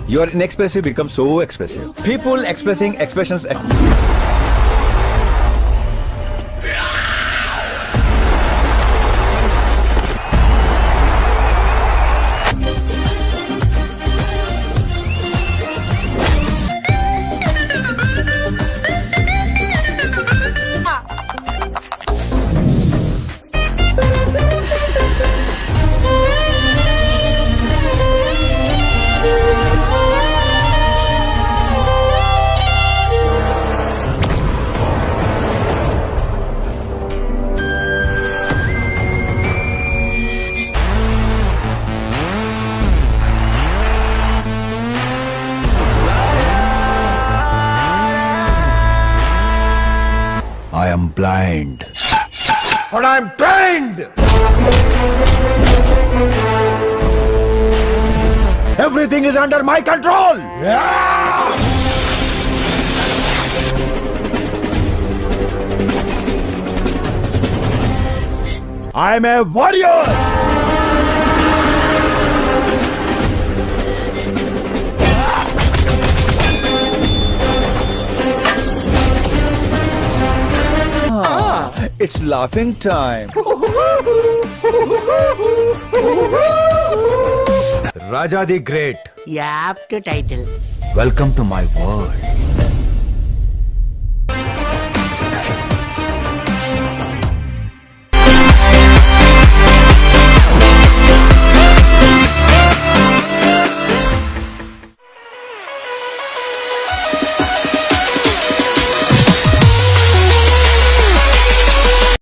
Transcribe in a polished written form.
Your inexpressive becomes so expressive. People expressing expressions. I am blind. But I'm trained! Everything is under my control! I'm a warrior! It's laughing time. Raja the Great. Apt title. Welcome to my world.